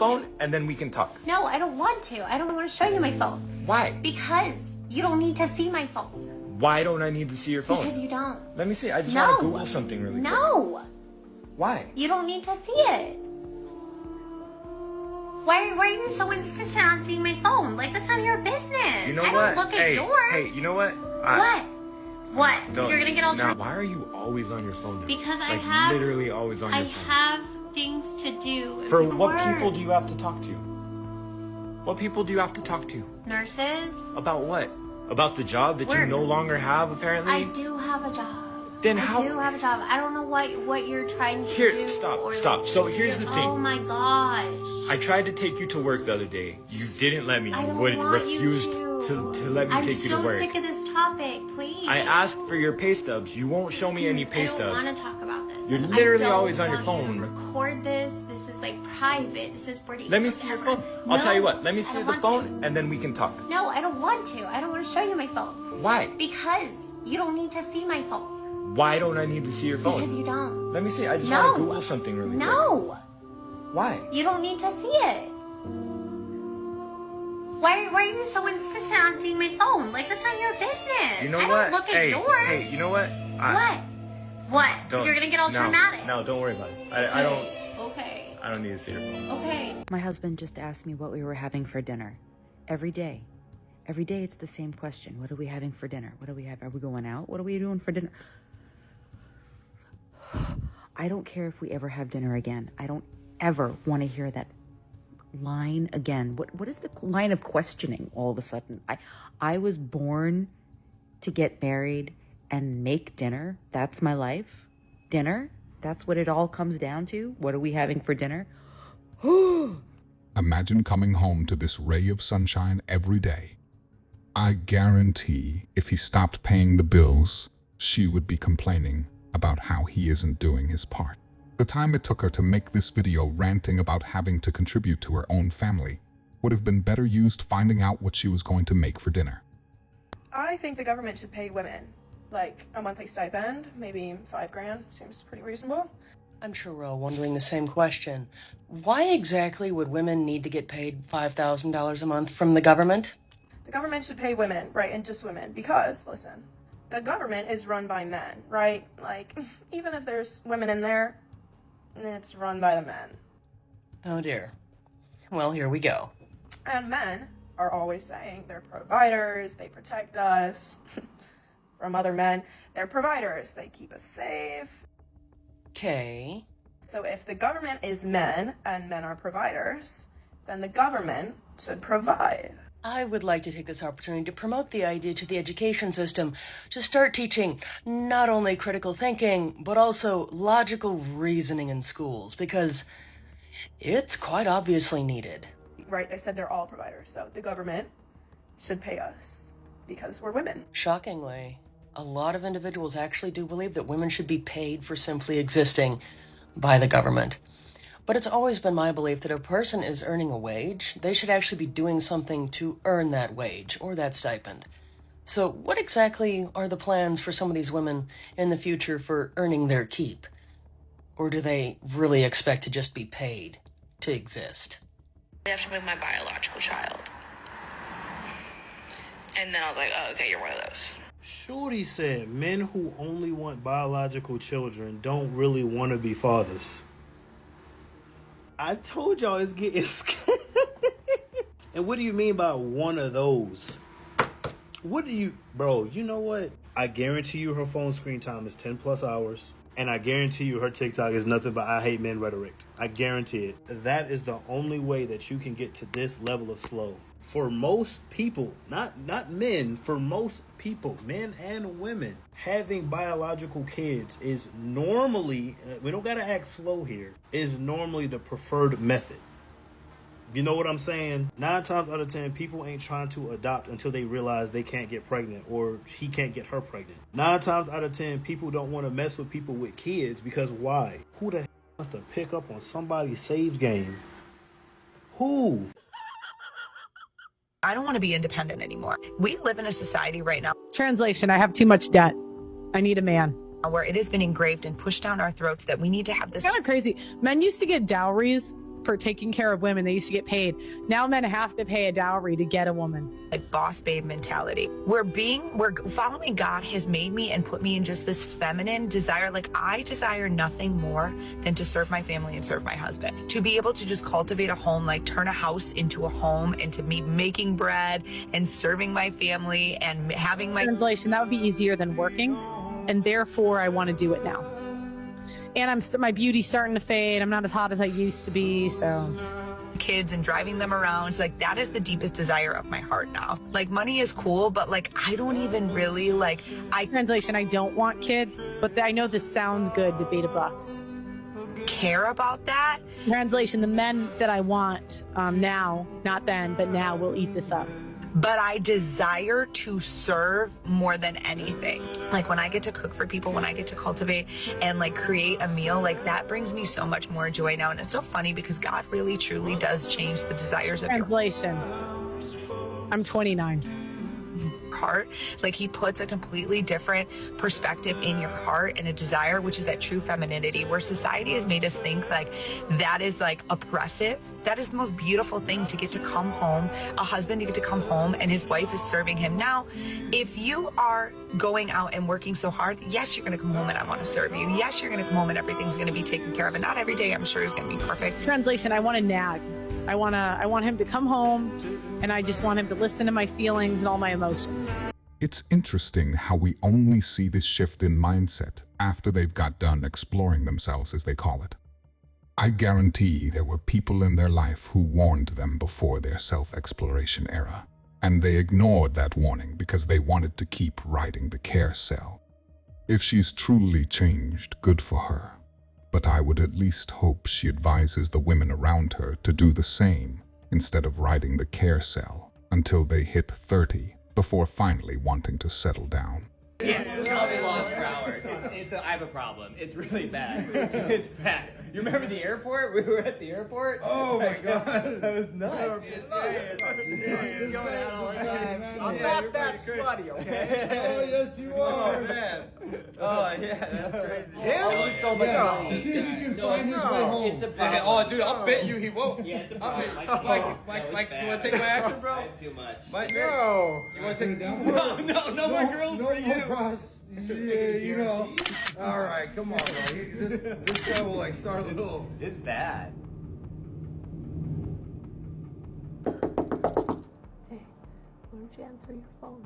phone and then we can talk. No, I don't want to. I don't want to show you my phone. Why? Because you don't need to see my phone. Why don't I need to see your phone? Because you don't. Let me see. I just No. want to Google something really quick. No. Why? You don't need to see it. Why are you so insistent on seeing my phone? Like, that's none of your business. You know I what? don't look hey, at yours. Hey, you know what? What? What? You're gonna get all now, drunk? why are you always on your phone now? Because like, I have... literally always on your phone. I have things to do. For what work. people do you have to talk to? What people do you have to talk to? Nurses? About what? About the job that you Work. no longer have, apparently? I do have a job. Then how? I do have a job. I don't know what you're trying to Here, do. stop. or, So here's the thing. Oh my gosh. I tried to take you to work the other day. You didn't let me. I You don't would want refused you to let me I'm take you to so work. sick of this topic, please. I asked for your pay stubs. You won't show me any pay I don't stubs. want to talk about this. You're I literally don't always on your want phone. You to record this. This is like private. This is for the Let me see your phone. I'll tell you what. Let me see the phone and then we can talk. No, I don't want to. I don't want to show you my phone. Why? Because you don't need to see my phone. Why don't I need to see your phone? Because you don't. Let me see. I just No. want to Google something really quick. No. Why? You don't need to see it. Why are you so insistent on seeing my phone? Like, that's none of your business. You know I what? don't look at hey, yours. hey, you know what? What? What? You're gonna get all dramatic. No, don't worry about it. I Okay. don't need to see your phone. Okay. My husband just asked me what we were having for dinner. Every day. Every day it's the same question. What are we having for dinner? What do we have? Are we going out? What are we doing for dinner? I don't care if we ever have dinner again. I don't ever want to hear that line again. What is the line of questioning all of a sudden? I was born to get married and make dinner. That's my life. Dinner? That's what it all comes down to? What are we having for dinner? Imagine coming home to this ray of sunshine every day. I guarantee if he stopped paying the bills, she would be complaining about how he isn't doing his part. The time it took her to make this video ranting about having to contribute to her own family would have been better used finding out what she was going to make for dinner. I think the government should pay women, like a monthly stipend, maybe $5,000, seems pretty reasonable. I'm sure we're all wondering the same question. Why exactly would women need to get paid $5,000 a month from the government? The government should pay women, right, and just women, because, listen, the government is run by men, right? Like, even if there's women in there, it's run by the men. Oh dear. Well, here we go. And men are always saying they're providers, they protect us from other men. They're providers, they keep us safe. Okay. So if the government is men and men are providers, then the government should provide. I would like to take this opportunity to promote the idea to the education system to start teaching not only critical thinking, but also logical reasoning in schools, because it's quite obviously needed. Right, they said they're all providers, so the government should pay us because we're women. Shockingly, a lot of individuals actually do believe that women should be paid for simply existing by the government. But it's always been my belief that if a person is earning a wage, they should actually be doing something to earn that wage or that stipend. So what exactly are the plans for some of these women in the future for earning their keep? Or do they really expect to just be paid to exist? They have to move my biological child. And then I was like, oh, okay, you're one of those. Shorty said men who only want biological children don't really want to be fathers. I told y'all it's getting scary. And what do you mean by one of those? What do you... Bro, you know what? I guarantee you her phone screen time is 10 plus hours. And I guarantee you her TikTok is nothing but I hate men rhetoric. I guarantee it. That is the only way that you can get to this level of slow. For most people, not men, for most people, men and women, having biological kids is normally, we don't gotta act slow here, is normally the preferred method. You know what I'm saying? 9 times out of 10, people ain't trying to adopt until they realize they can't get pregnant or he can't get her pregnant. 9 times out of 10, people don't want to mess with people with kids because why? Who the hell wants to pick up on somebody's save game? Who? I don't want to be independent anymore. We live in a society right now. Translation, I have too much debt. I need a man. Where it has been engraved and pushed down our throats that we need to have this. It's kind of crazy. Men used to get dowries for taking care of women. They used to get paid. Now men have to pay a dowry to get a woman. Like boss babe mentality. We're following God has made me and put me in just this feminine desire. Like I desire nothing more than to serve my family and serve my husband. To be able to just cultivate a home, like turn a house into a home, and to be making bread and serving my family and having my Translation, that would be easier than working. And therefore I want to do it now. And my beauty's starting to fade. I'm not as hot as I used to be, so kids and driving them around. So like that is the deepest desire of my heart now. Like money is cool, but like I don't even really Translation, I don't want kids, but I know this sounds good to Beta Bucks. Care about that. Translation, the men that I want now, not then, but now will eat this up. But I desire to serve more than anything. Like when I get to cook for people, when I get to cultivate and like create a meal, like that brings me so much more joy now. And it's so funny because God really truly does change the desires of Translation, I'm 29. heart. Like he puts a completely different perspective in your heart and a desire, which is that true femininity, where society has made us think like that is like oppressive. That is the most beautiful thing, to get to come home, a husband to get to come home and his wife is serving him. Now, if you are going out and working so hard, yes, you're going to come home and I want to serve you. Yes, you're going to come home and everything's going to be taken care of. And not every day, I'm sure, is going to be perfect. Translation, I want to nag. I want him to come home, and I just want him to listen to my feelings and all my emotions. It's interesting how we only see this shift in mindset after they've got done exploring themselves, as they call it. I guarantee there were people in their life who warned them before their self-exploration era, and they ignored that warning because they wanted to keep riding the carousel. If she's truly changed, good for her. But I would at least hope she advises the women around her to do the same instead of riding the carousel until they hit 30 before finally wanting to settle down. Yeah, probably lost for hours. I have a problem. It's really bad. It's bad. You remember the airport? We were at the airport. Oh my god, that was nuts. It's going out all the time. I'm not that slutty, okay? Oh yes, you are. Oh man. Oh yeah, that's crazy. Yeah? Oh, it's so much fun. See if you can find his way home. It's a problem. Oh, dude, I'll bet you he won't. Yeah, it's a problem. Mike, you want to take my action, bro? I have too much. Mike, no. You want to take down? No more girls for you. No cross. Yeah, you know. All right, come on, bro. This guy will like start a little. It's bad. Hey, why don't you answer your phone?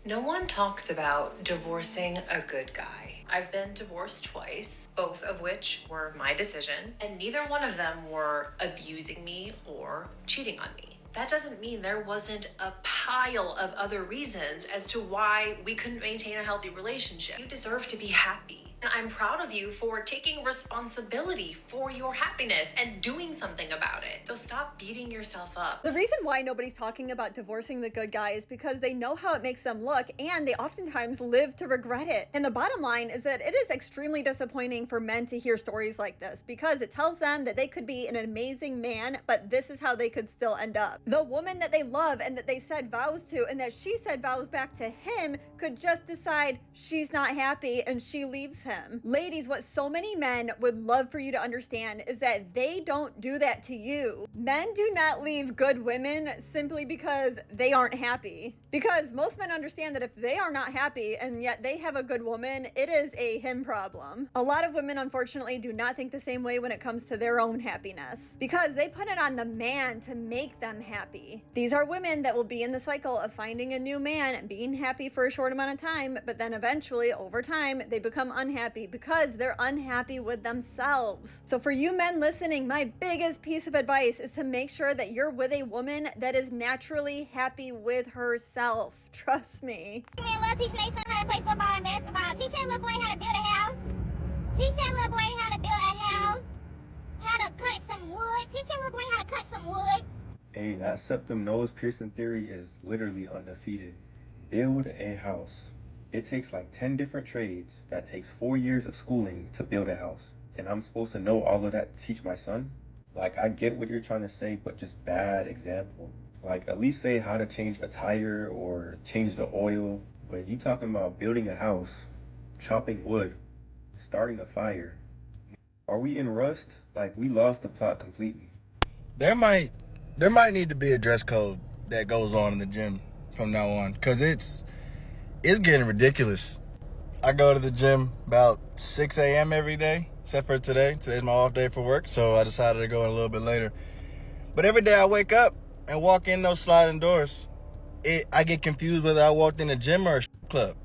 No one talks about divorcing a good guy. I've been divorced twice, both of which were my decision, and neither one of them were abusing me or cheating on me. That doesn't mean there wasn't a pile of other reasons as to why we couldn't maintain a healthy relationship. You deserve to be happy. And I'm proud of you for taking responsibility for your happiness and doing something about it. So stop beating yourself up. The reason why nobody's talking about divorcing the good guy is because they know how it makes them look, and they oftentimes live to regret it. And the bottom line is that it is extremely disappointing for men to hear stories like this, because it tells them that they could be an amazing man, but this is how they could still end up. The woman that they love and that they said vows to and that she said vows back to him could just decide she's not happy and she leaves him. Ladies, what so many men would love for you to understand is that they don't do that to you. Men do not leave good women simply because they aren't happy. Because most men understand that if they are not happy and yet they have a good woman, it is a him problem. A lot of women, unfortunately, do not think the same way when it comes to their own happiness, because they put it on the man to make them happy. These are women that will be in the cycle of finding a new man and being happy for a short amount of time, but then eventually, over time, they become unhappy because they're unhappy with themselves. So for you men listening, my biggest piece of advice is to make sure that you're with a woman that is naturally happy with herself. Trust me. Man, love teaching their son how to play football and basketball. Teach that little boy how to build a house. Teach that little boy how to build a house. How to cut some wood. Teach that little boy how to cut some wood. Hey, that septum nose piercing theory is literally undefeated. Build a house. It takes like 10 different trades that takes 4 years of schooling to build a house. And I'm supposed to know all of that to teach my son? Like, I get what you're trying to say, but just bad example. Like, at least say how to change a tire or change the oil. But you talking about building a house, chopping wood, starting a fire. Are we in Rust? Like, we lost the plot completely. There might need to be a dress code that goes on in the gym from now on, because it's getting ridiculous. I go to the gym about 6 a.m. every day, except for today. Today's my off day for work, so I decided to go in a little bit later. But every day I wake up and walk in those sliding doors, I get confused whether I walked in a gym or a club.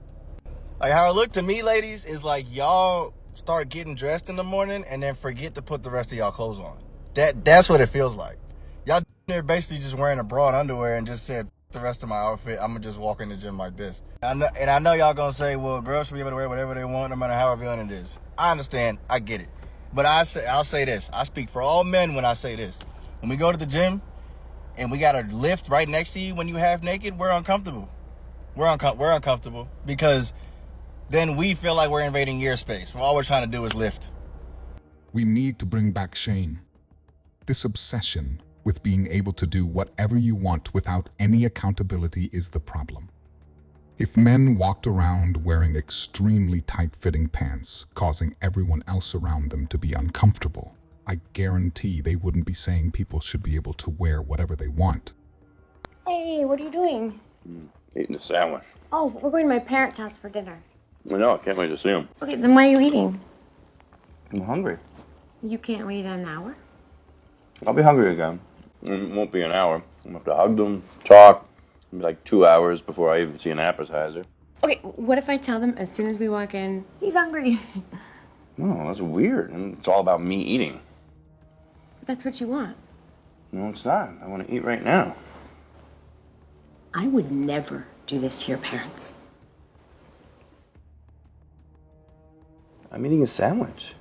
Like, how it looked to me, ladies, is like y'all start getting dressed in the morning and then forget to put the rest of y'all clothes on. That's what it feels like. Y'all are basically just wearing a bra and underwear and just said, the rest of my outfit, I'm gonna just walk in the gym like this. I know y'all gonna say, well, girls should be able to wear whatever they want, no matter how revealing it is. I understand, I get it. But I'll say this. I speak for all men when I say this. When we go to the gym and we got a lift right next to you when you half naked, we're uncomfortable. We're uncomfortable because then we feel like we're invading your space. All we're trying to do is lift. We need to bring back shame. This obsession with being able to do whatever you want without any accountability is the problem. If men walked around wearing extremely tight-fitting pants, causing everyone else around them to be uncomfortable, I guarantee they wouldn't be saying people should be able to wear whatever they want. Hey, what are you doing? Eating a sandwich. Oh, we're going to my parents' house for dinner. I know, I can't wait to see him. Okay, then why are you eating? I'm hungry. You can't wait an hour? I'll be hungry again. It won't be an hour. I'm gonna have to hug them, talk. It'll be like 2 hours before I even see an appetizer. Okay, what if I tell them as soon as we walk in, he's hungry? No, that's weird. And it's all about me eating. That's what you want. No, it's not. I want to eat right now. I would never do this to your parents. I'm eating a sandwich.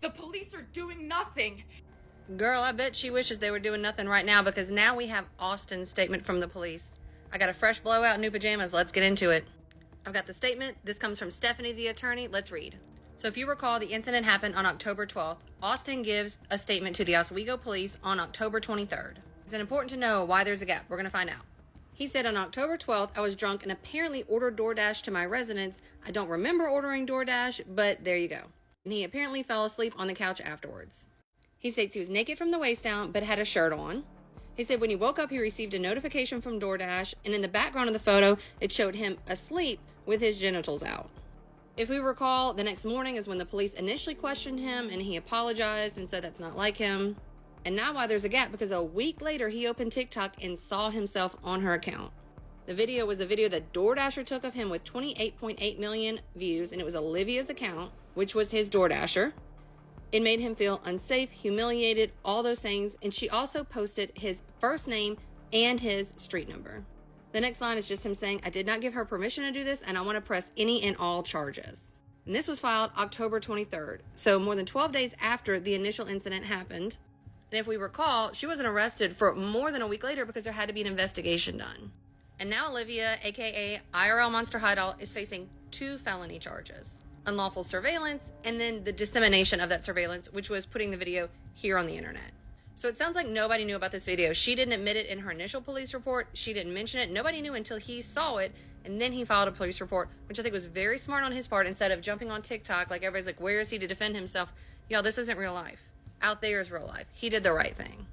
The police are doing nothing. Girl, I bet she wishes they were doing nothing right now, because now we have Austin's statement from the police. I got a fresh blowout, new pajamas. Let's get into it. I've got the statement. This comes from Stephanie, the attorney. Let's read. So if you recall, the incident happened on October 12th. Austin gives a statement to the Oswego police on October 23rd. It's important to know why there's a gap. We're going to find out. He said, on October 12th, I was drunk and apparently ordered DoorDash to my residence. I don't remember ordering DoorDash, but there you go. And he apparently fell asleep on the couch afterwards. He states he was naked from the waist down, but had a shirt on. He said when he woke up, he received a notification from DoorDash, and in the background of the photo, it showed him asleep with his genitals out. If we recall, the next morning is when the police initially questioned him, and he apologized and said that's not like him. And now why there's a gap, because a week later, he opened TikTok and saw himself on her account. The video was the video that DoorDasher took of him with 28.8 million views, and it was Olivia's account, which was his DoorDasher. It made him feel unsafe, humiliated, all those things, and she also posted his first name and his street number. The next line is just him saying, I did not give her permission to do this, and I want to press any and all charges. And this was filed October 23rd, so more than 12 days after the initial incident happened. And if we recall, she wasn't arrested for more than a week later because there had to be an investigation done. And now Olivia, aka IRL Monster Hideout, is facing 2 felony charges. Unlawful surveillance, and then the dissemination of that surveillance, which was putting the video here on the internet. So it sounds like nobody knew about this video. She didn't admit it in her initial police report. She didn't mention it. Nobody knew until he saw it, and then he filed a police report, which I think was very smart on his part. Instead of jumping on TikTok, like everybody's like, where is he to defend himself? Y'all, this isn't real life. Out there is real life. He did the right thing.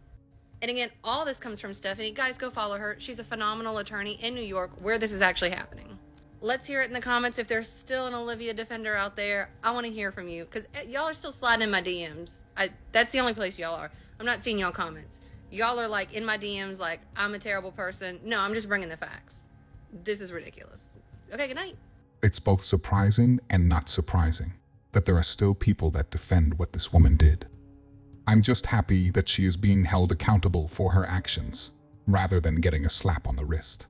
And again, all this comes from Stephanie. Guys, go follow her. She's a phenomenal attorney in New York where this is actually happening. Let's hear it in the comments. If there's still an Olivia defender out there, I want to hear from you, because y'all are still sliding in my DMs. That's the only place y'all are. I'm not seeing y'all comments. Y'all are like in my DMs like I'm a terrible person. No, I'm just bringing the facts. This is ridiculous. Okay, good night. It's both surprising and not surprising that there are still people that defend what this woman did. I'm just happy that she is being held accountable for her actions, rather than getting a slap on the wrist.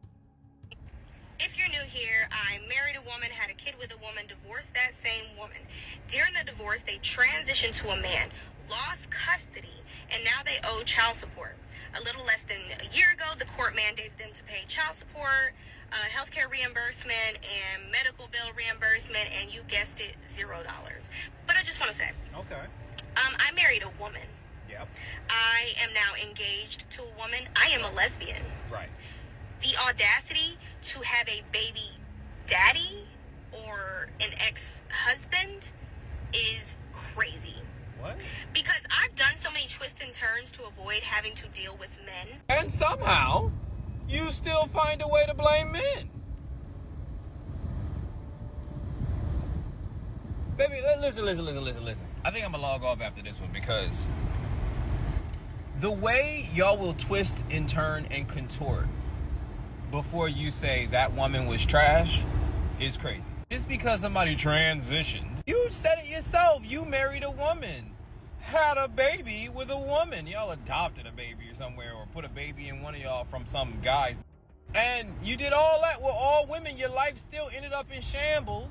If you're new here, I married a woman, had a kid with a woman, divorced that same woman. During the divorce, they transitioned to a man, lost custody, and now they owe child support. A little less than a year ago, the court mandated them to pay child support, healthcare reimbursement, and medical bill reimbursement, and you guessed it, $0. But I just want to say, okay. I married a woman. Yep. I am now engaged to a woman. I am a lesbian. Right. The audacity to have a baby daddy or an ex-husband is crazy. What? Because I've done so many twists and turns to avoid having to deal with men. And somehow, you still find a way to blame men. Baby, listen. I think I'm gonna log off after this one because the way y'all will twist and turn and contort before you say that woman was trash is crazy. Just because somebody transitioned, you said it yourself. You married a woman, had a baby with a woman. Y'all adopted a baby or somewhere, or put a baby in one of y'all from some guys. And you did all that with all women. Your life still ended up in shambles.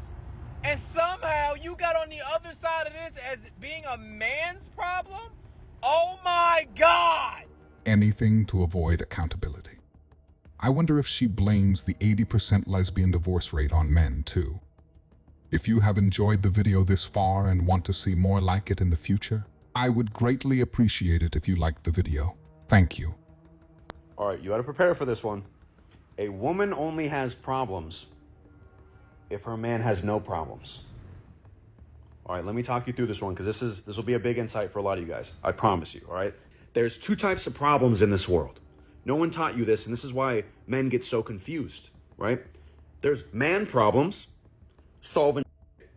And somehow you got on the other side of this as being a man's problem? Oh my God! Anything to avoid accountability. I wonder if she blames the 80% lesbian divorce rate on men too. If you have enjoyed the video this far and want to see more like it in the future, I would greatly appreciate it if you liked the video. Thank you. All right, you got to prepare for this one. A woman only has problems if her man has no problems. All right, let me talk you through this one because this will be a big insight for a lot of you guys. I promise you, all right? There's two types of problems in this world. No one taught you this, and this is why men get so confused, right? There's man problems, solving,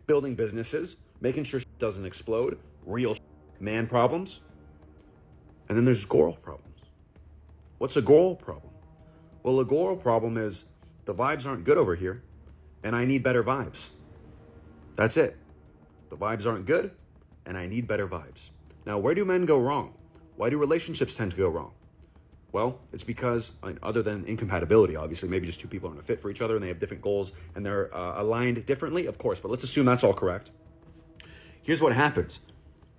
building businesses, making sure shit doesn't explode, real man problems. And then there's girl problems. What's a girl problem? Well, a girl problem is the vibes aren't good over here, and I need better vibes. That's it. The vibes aren't good, and I need better vibes. Now, where do men go wrong? Why do relationships tend to go wrong? Well, it's because, other than incompatibility, obviously, maybe just two people aren't a fit for each other and they have different goals and they're aligned differently, of course, but let's assume that's all correct. Here's what happens.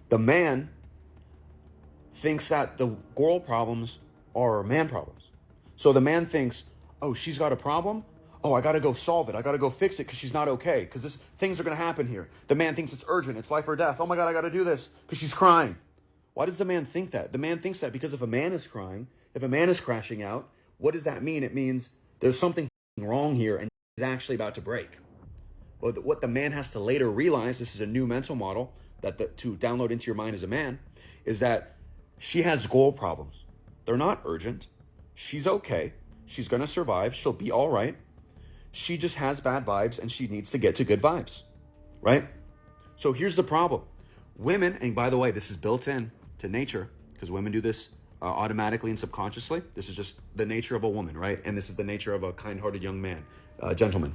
The man thinks that the girl problems are man problems. So the man thinks, oh, she's got a problem? Oh, I got to go solve it. I got to go fix it because she's not okay, because things are going to happen here. The man thinks it's urgent. It's life or death. Oh my God, I got to do this because she's crying. Why does the man think that? The man thinks that because if a man is crying, if a man is crashing out, what does that mean? It means there's something wrong here and is actually about to break. Well, what the man has to later realize, this is a new mental model that to download into your mind as a man, is that she has goal problems. They're not urgent. She's okay. She's going to survive. She'll be all right. She just has bad vibes and she needs to get to good vibes, right? So here's the problem. Women, and by the way, this is built in to nature because women do this automatically and subconsciously. This is just the nature of a woman, right? And this is the nature of a kind-hearted young man, gentleman.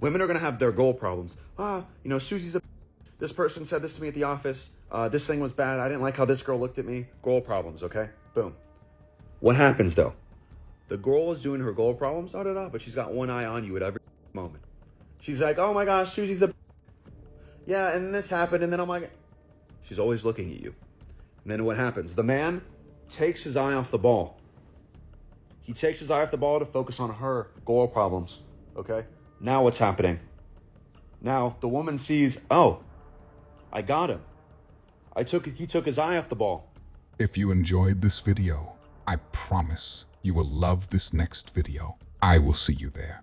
Women are going to have their goal problems. Susie's this person said this to me at the office. This thing was bad. I didn't like how this girl looked at me. Goal problems, okay? Boom. What happens though? The girl is doing her goal problems, but she's got one eye on you at every moment. She's like, oh my gosh, Susie's yeah, and this happened, and then oh my God. She's always looking at you. And then what happens? The man takes his eye off the ball. He takes his eye off the ball to focus on her goal problems, okay? Now what's happening? Now the woman sees, oh, I got him. He took his eye off the ball. If you enjoyed this video, I promise you will love this next video. I will see you there.